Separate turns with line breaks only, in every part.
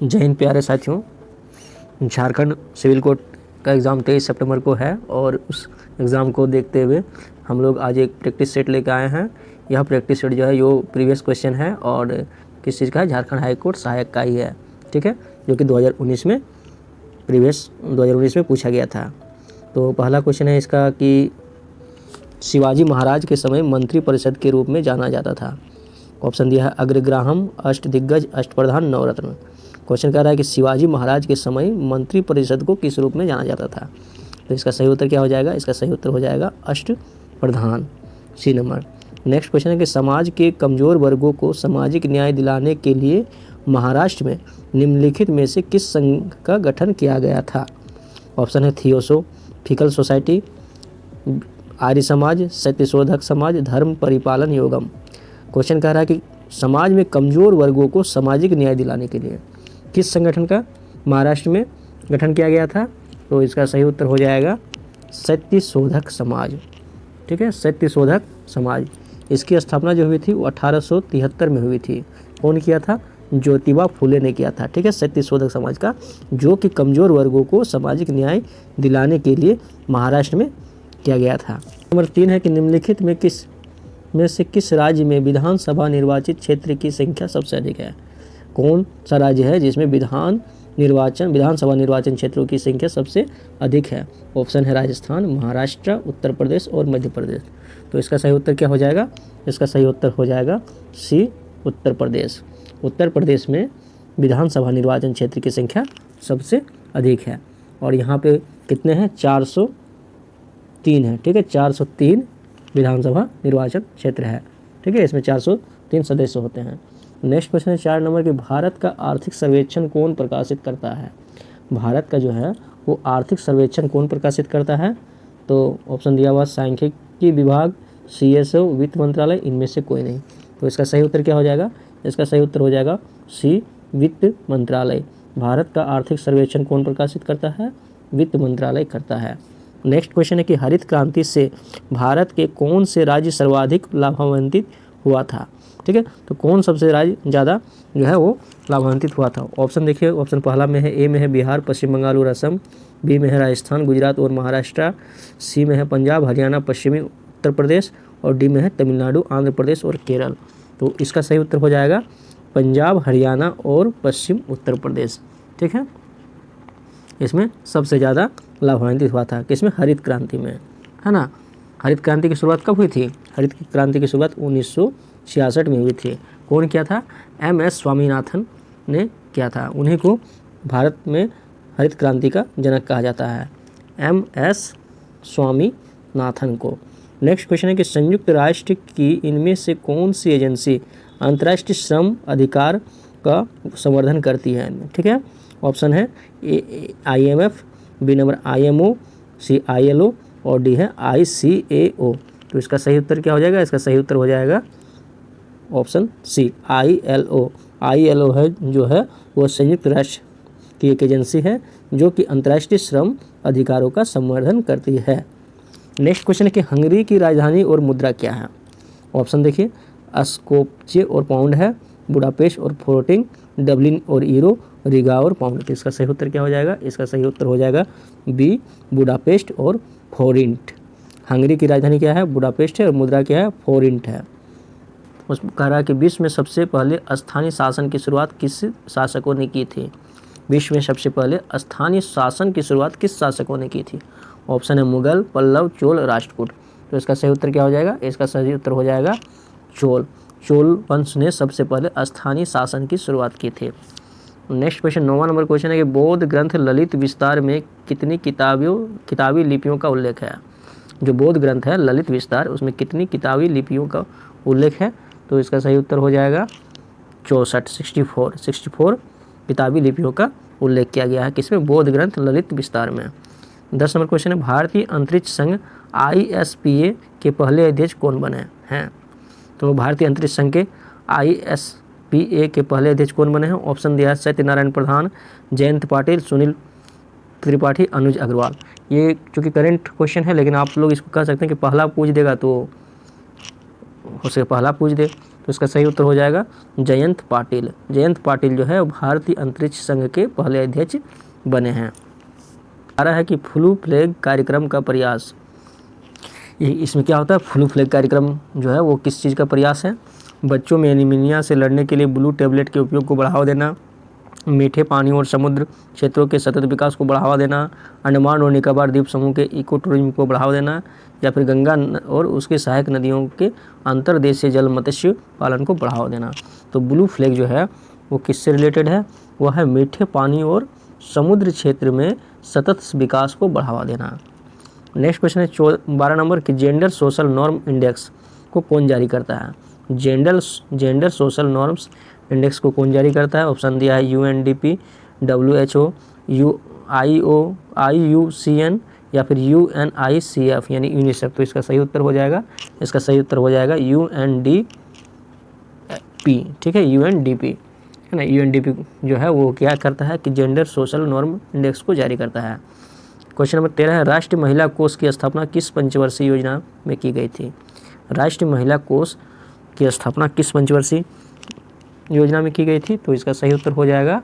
जय हिंद प्यारे साथियों। झारखंड सिविल कोर्ट का एग्ज़ाम 23 सितंबर को है और उस एग्ज़ाम को देखते हुए हम लोग आज एक प्रैक्टिस सेट लेकर आए हैं। यह प्रैक्टिस सेट जो है यो प्रीवियस क्वेश्चन है और किस चीज़ का है, झारखंड हाई कोर्ट सहायक का ही है, ठीक है, जो कि 2019 में पूछा गया था। तो पहला क्वेश्चन है इसका कि शिवाजी महाराज के समय मंत्री परिषद के रूप में जाना जाता था। ऑप्शन दिया है अग्रग्राहम, अष्टदिग्गज, अष्टप्रधान, नवरत्न। क्वेश्चन कह रहा है कि शिवाजी महाराज के समय मंत्री परिषद को किस रूप में जाना जाता था। तो इसका सही उत्तर क्या हो जाएगा? इसका सही उत्तर हो जाएगा अष्टप्रधान, सी नंबर। नेक्स्ट क्वेश्चन है कि समाज के कमज़ोर वर्गों को सामाजिक न्याय दिलाने के लिए महाराष्ट्र में निम्नलिखित में से किस संघ का गठन किया गया था। ऑप्शन है थियोसोफिकल सोसाइटी, आर्य समाज, सत्यशोधक समाज, धर्म परिपालन योगम। क्वेश्चन कह रहा है कि समाज में कमज़ोर वर्गों को सामाजिक न्याय दिलाने के लिए किस संगठन का महाराष्ट्र में गठन किया गया था। तो इसका सही उत्तर हो जाएगा सत्यशोधक समाज, ठीक है, सत्यशोधक समाज। इसकी स्थापना जो हुई थी वो 1873 में हुई थी। कौन किया था? ज्योतिबा फुले ने किया था, ठीक है, सत्यशोधक समाज का, जो कि कमज़ोर वर्गों को सामाजिक न्याय दिलाने के लिए महाराष्ट्र में किया गया था। नंबर 3 है कि निम्नलिखित में से किस राज्य में विधानसभा निर्वाचित क्षेत्र की संख्या सबसे अधिक है। कौन सा राज्य है जिसमें विधानसभा निर्वाचन क्षेत्रों की संख्या सबसे अधिक है। ऑप्शन है राजस्थान, महाराष्ट्र, उत्तर प्रदेश और मध्य प्रदेश। तो इसका सही उत्तर क्या हो जाएगा? इसका सही उत्तर हो जाएगा सी, उत्तर प्रदेश। उत्तर प्रदेश में विधानसभा निर्वाचन क्षेत्र की संख्या सबसे अधिक है और यहाँ पे कितने हैं? 403 है, ठीक है, 403 विधानसभा निर्वाचन क्षेत्र है, ठीक है, इसमें 403 सदस्य होते हैं। नेक्स्ट क्वेश्चन है 4 नंबर कि भारत का आर्थिक सर्वेक्षण कौन प्रकाशित करता है। भारत का जो है वो आर्थिक सर्वेक्षण कौन प्रकाशित करता है। तो ऑप्शन दिया हुआ सांख्यिकी विभाग, CSO, वित्त मंत्रालय, इनमें से कोई नहीं। तो इसका सही उत्तर क्या हो जाएगा? इसका सही उत्तर हो जाएगा सी, वित्त मंत्रालय। भारत का आर्थिक सर्वेक्षण कौन प्रकाशित करता है? वित्त मंत्रालय करता है। नेक्स्ट क्वेश्चन है कि हरित क्रांति से भारत के कौन से राज्य सर्वाधिक लाभान्वित हुआ था, ठीक है, तो कौन सबसे राज्य ज़्यादा जो है वो लाभान्वित हुआ था। ऑप्शन देखिए, ऑप्शन पहला में है, ए में है बिहार, पश्चिम बंगाल और असम, बी में है राजस्थान, गुजरात और महाराष्ट्र, सी में है पंजाब, हरियाणा, पश्चिमी उत्तर प्रदेश और डी में है तमिलनाडु, आंध्र प्रदेश और केरल। तो इसका सही उत्तर हो जाएगा पंजाब, हरियाणा और पश्चिम उत्तर प्रदेश, ठीक है, इसमें सबसे ज़्यादा लाभान्वित हुआ था। किसमें? हरित क्रांति में, है ना। हरित क्रांति की शुरुआत कब हुई थी? हरित क्रांति की शुरुआत 1966 में हुई थी। कौन किया था? MS स्वामीनाथन ने किया था। उन्हीं को भारत में हरित क्रांति का जनक कहा जाता है, MS स्वामीनाथन को। नेक्स्ट क्वेश्चन है कि संयुक्त राष्ट्र की इनमें से कौन सी एजेंसी अंतर्राष्ट्रीय श्रम अधिकार का संवर्धन करती है, ठीक है। ऑप्शन है IMF, बी नंबर IMO, सी ILO और डी है ICAO। तो इसका सही उत्तर क्या हो जाएगा? इसका सही उत्तर हो जाएगा ऑप्शन सी, ILO। ILO है जो है वो संयुक्त राष्ट्र की एक एजेंसी है जो कि अंतर्राष्ट्रीय श्रम अधिकारों का संवर्धन करती है। नेक्स्ट क्वेश्चन है कि हंगरी की राजधानी और मुद्रा क्या है। ऑप्शन देखिए, स्कोप्जे और पाउंड है, बुडापेस्ट और फोर्टिंग, डबलिन और यूरो, रिगा और पाउंड। तो इसका सही उत्तर क्या हो जाएगा? इसका सही उत्तर हो जाएगा बी, बुडापेस्ट और फोरिंट। हंगरी की राजधानी क्या है? बुडापेस्ट है और मुद्रा क्या है? फोरिंट है। उस कह रहा है कि विश्व में सबसे पहले स्थानीय शासन की शुरुआत किस शासकों ने की थी। विश्व में सबसे पहले स्थानीय शासन की शुरुआत किस शासकों ने की थी। ऑप्शन है मुगल, पल्लव, चोल, राष्ट्रकूट। तो इसका सही उत्तर क्या हो जाएगा? इसका सही उत्तर हो जाएगा चोल वंश ने सबसे पहले स्थानीय शासन की शुरुआत की थी। नेक्स्ट क्वेश्चन 9वां नंबर क्वेश्चन है कि बौद्ध ग्रंथ ललित विस्तार में कितनी किताबी लिपियों का उल्लेख है। जो बौद्ध ग्रंथ है ललित विस्तार, उसमें कितनी किताबी लिपियों का उल्लेख है। तो इसका सही उत्तर हो जाएगा 64 किताबी लिपियों का उल्लेख किया गया है। किसमें? बौद्ध ग्रंथ ललित विस्तार में। 10 नंबर क्वेश्चन है भारतीय अंतरिक्ष संघ ISPA के पहले अध्यक्ष कौन बने हैं। तो भारतीय अंतरिक्ष संघ के ISPA के पहले अध्यक्ष कौन बने हैं। ऑप्शन दिया है सत्यनारायण प्रधान, जयंत पाटिल, सुनील त्रिपाठी, अनुज अग्रवाल। ये चूँकि करंट क्वेश्चन है लेकिन आप लोग इसको कह सकते हैं कि पहला पूछ देगा तो उसे पहला पूछ दे, तो इसका सही उत्तर हो जाएगा जयंत पाटिल। जयंत पाटिल जो है वो भारतीय अंतरिक्ष संघ के पहले अध्यक्ष बने हैं। आ रहा है कि फ्लू प्लेग कार्यक्रम का प्रयास, इसमें क्या होता है, फ्लू प्लेग कार्यक्रम जो है वो किस चीज़ का प्रयास है, बच्चों में एनीमिया से लड़ने के लिए ब्लू टैबलेट के उपयोग को बढ़ावा देना, मीठे पानी और समुद्र क्षेत्रों के सतत विकास को बढ़ावा देना, अंडमान और निकोबार द्वीप समूह के इको टूरिज्म को बढ़ावा देना, या फिर गंगा और उसके सहायक नदियों के अंतर्देशीय जल मत्स्य पालन को बढ़ावा देना। तो ब्लू फ्लैग जो है वो किससे रिलेटेड है, वह है मीठे पानी और समुद्र क्षेत्र में सतत विकास को बढ़ावा देना। नेक्स्ट क्वेश्चन है 12 नंबर कि जेंडर सोशल नॉर्म इंडेक्स को कौन जारी करता है। जेंडर सोशल नॉर्म्स इंडेक्स को कौन जारी करता है। ऑप्शन दिया है UNDP, WHO, IUCN या फिर UNICEF यानी यूनिसेफ। तो इसका सही उत्तर हो जाएगा, इसका सही उत्तर हो जाएगा UNDP, ठीक है, UNDP है ना। UNDP जो है वो क्या करता है कि जेंडर सोशल नॉर्म इंडेक्स को जारी करता है। क्वेश्चन नंबर 13 है राष्ट्रीय महिला कोष की स्थापना किस पंचवर्षीय योजना में की गई थी। राष्ट्रीय महिला कोष की स्थापना किस पंचवर्षीय योजना में की गई थी। तो इसका सही उत्तर हो जाएगा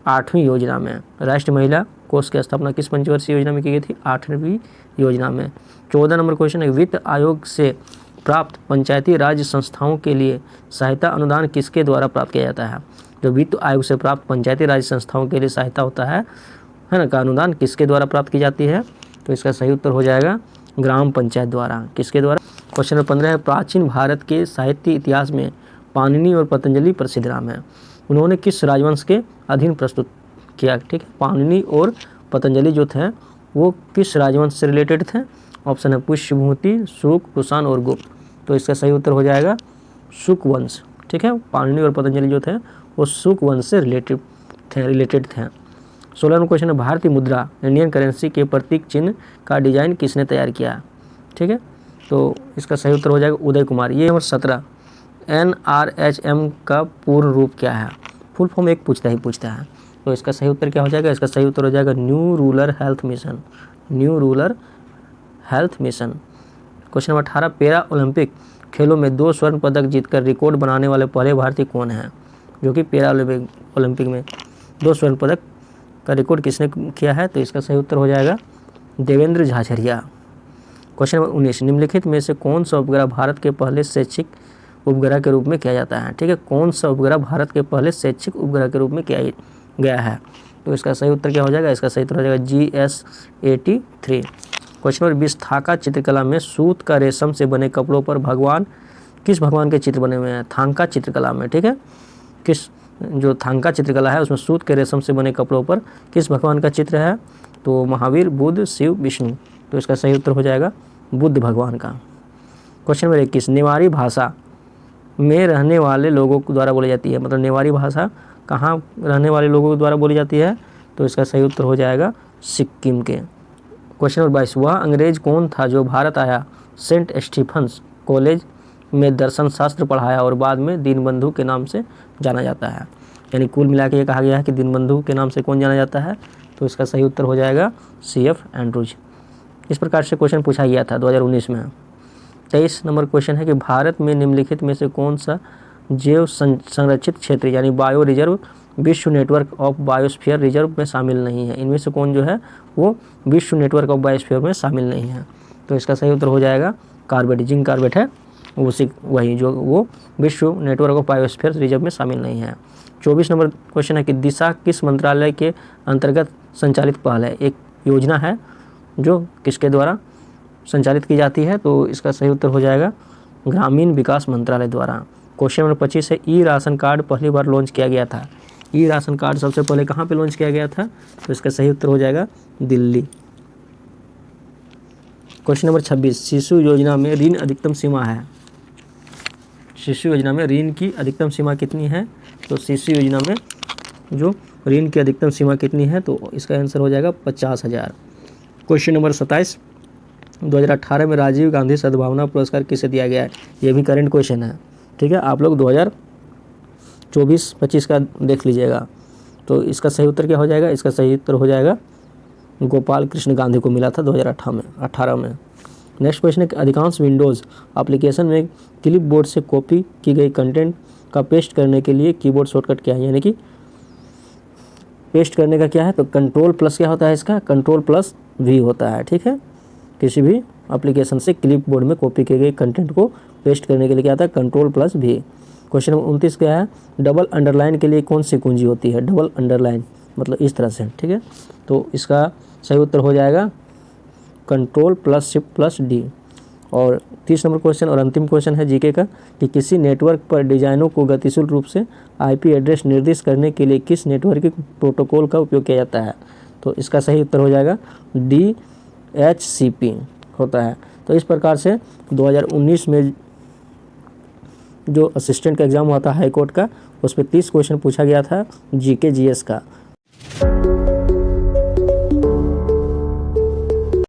8वीं योजना में। राष्ट्रीय महिला कोष की स्थापना किस पंचवर्षीय योजना में की गई थी, 8वीं योजना में। 14 नंबर क्वेश्चन है वित्त आयोग से प्राप्त पंचायती राज संस्थाओं के लिए सहायता अनुदान किसके द्वारा प्राप्त किया जाता है। जो वित्त आयोग से प्राप्त पंचायती राज संस्थाओं के लिए सहायता होता है ना, का अनुदान किसके द्वारा प्राप्त की जाती है। तो इसका सही उत्तर हो जाएगा ग्राम पंचायत द्वारा। किसके द्वारा। क्वेश्चन नंबर 15 है प्राचीन भारत के साहित्य इतिहास में पाणिनि और पतंजलि प्रसिद्ध नाम है। उन्होंने किस राजवंश के अधीन प्रस्तुत किया। ठीक है, पाणिनि और पतंजलि जो थे वो किस राजवंश से रिलेटेड थे। ऑप्शन है पुष्यभूति, शुक, कुषाण और गुप्त। तो इसका सही उत्तर हो जाएगा शुक वंश। ठीक है, पाणिनि और पतंजलि जो थे वो शुक वंश से रिलेटेड थे। 16 नंबर क्वेश्चन है भारतीय मुद्रा इंडियन करेंसी के प्रतीक चिन्ह का डिजाइन किसने तैयार किया। ठीक है, तो इसका सही उत्तर हो जाएगा उदय कुमार। ये नंबर 17 NRHM का पूर्ण रूप क्या है। फुल फॉर्म एक पूछता है। तो इसका सही उत्तर क्या हो जाएगा, इसका सही उत्तर हो जाएगा new rural health mission. New rural health mission. Question number 18 para Olympic खेलों में 2 स्वर्ण पदक जीतकर रिकॉर्ड बनाने वाले पहले भारतीय कौन हैं। जो कि पैरा ओलंपिक में 2 स्वर्ण पदक का रिकॉर्ड किसने किया है। तो इसका सही उत्तर हो जाएगा देवेंद्र झाझरिया। क्वेश्चन नंबर 19 निम्नलिखित में से कौन सा उपग्रह भारत के पहले शैक्षिक उपग्रह के रूप में किया जाता है। ठीक है, कौन सा उपग्रह भारत के पहले शैक्षिक उपग्रह के रूप में किया गया है। तो इसका सही उत्तर क्या हो जाएगा, इसका सही उत्तर हो जाएगा GS-83। क्वेश्चन नंबर 20 थांका चित्रकला में सूत का रेशम से बने कपड़ों पर किस भगवान के चित्र बने हुए हैं। थांका चित्रकला में, ठीक है, जो थांका चित्रकला है उसमें सूत के रेशम से बने कपड़ों पर किस भगवान का चित्र है। तो महावीर, बुद्ध, शिव, विष्णु। तो इसका सही उत्तर हो जाएगा बुद्ध भगवान का। क्वेश्चन नंबर 21 नेवारी भाषा में रहने वाले लोगों के द्वारा बोली जाती है। मतलब नेवारी भाषा कहाँ रहने वाले लोगों के द्वारा बोली जाती है। तो इसका सही उत्तर हो जाएगा सिक्किम के। क्वेश्चन नंबर 22 वह अंग्रेज कौन था जो भारत आया, सेंट स्टीफन्स कॉलेज में दर्शन शास्त्र पढ़ाया और बाद में दीनबंधु के नाम से जाना जाता है। यानी कुल मिला के ये कहा गया है कि दीनबंधु के नाम से कौन जाना जाता है। तो इसका सही उत्तर हो जाएगा CF एंड्रूज। इस प्रकार से क्वेश्चन पूछा गया था 2019 में। 23 नंबर क्वेश्चन है कि भारत में निम्नलिखित में से कौन सा जैव संरक्षित क्षेत्र यानी बायो रिजर्व विश्व नेटवर्क ऑफ बायोस्फीयर रिजर्व में शामिल नहीं है। इनमें से कौन जो है वो विश्व नेटवर्क ऑफ बायोस्फीयर में शामिल नहीं है। तो इसका सही उत्तर हो जाएगा कार्बेट। जिंक कार्बेट है वही जो वो विश्व नेटवर्क ऑफ बायोस्फीयर रिजर्व में शामिल नहीं है। 24 नंबर क्वेश्चन है कि दिशा किस मंत्रालय के अंतर्गत संचालित पहल है। एक योजना है जो किसके द्वारा संचालित की जाती है। तो इसका सही उत्तर हो जाएगा ग्रामीण विकास मंत्रालय द्वारा। क्वेश्चन नंबर 25 है ई राशन कार्ड पहली बार लॉन्च किया गया था। ई राशन कार्ड सबसे पहले कहाँ पे लॉन्च किया गया था। तो इसका सही उत्तर हो जाएगा दिल्ली। क्वेश्चन नंबर 26 शिशु योजना में ऋण अधिकतम सीमा है। शिशु योजना में ऋण की अधिकतम सीमा कितनी है। तो शिशु योजना में जो ऋण की अधिकतम सीमा कितनी है। तो इसका आंसर हो जाएगा 50,000। क्वेश्चन नंबर 27 2018 में राजीव गांधी सद्भावना पुरस्कार किसे दिया गया है। ये भी करंट क्वेश्चन है, ठीक है, आप लोग 2024-25 का देख लीजिएगा। तो इसका सही उत्तर क्या हो जाएगा, इसका सही उत्तर हो जाएगा गोपाल कृष्ण गांधी को मिला था 2018 में। नेक्स्ट क्वेश्चन है कि अधिकांश विंडोज़ एप्लीकेशन में क्लिपबोर्ड से कॉपी की गई कंटेंट का पेस्ट करने के लिए कीबोर्ड शॉर्टकट क्या है, यानी कि पेस्ट करने का क्या है, तो कंट्रोल प्लस क्या होता है इसका, कंट्रोल प्लस वी होता है। ठीक है, किसी भी एप्लीकेशन से क्लिपबोर्ड में कॉपी किए गए कंटेंट को पेस्ट करने के लिए क्या आता है, control plus v. Question number 29 क्या है, डबल अंडरलाइन के लिए कौन सी कुंजी होती है, डबल अंडरलाइन मतलब इस तरह से। ठीक है, तो इसका सही उत्तर हो जाएगा control plus shift plus D. और 30 नंबर क्वेश्चन और अंतिम क्वेश्चन है जीके का कि किसी नेटवर्क पर डिजाइनों को गतिशील रूप से आईपी एड्रेस निर्दिष्ट करने के लिए किस नेटवर्किंग प्रोटोकॉल का उपयोग किया जाता है, तो इसका सही उत्तर हो जाएगा DHCP होता है। तो इस प्रकार से 2019 में जो असिस्टेंट का एग्ज़ाम हुआ था हाई कोर्ट का, उस पर 30 क्वेश्चन पूछा गया था जीके जीएस का।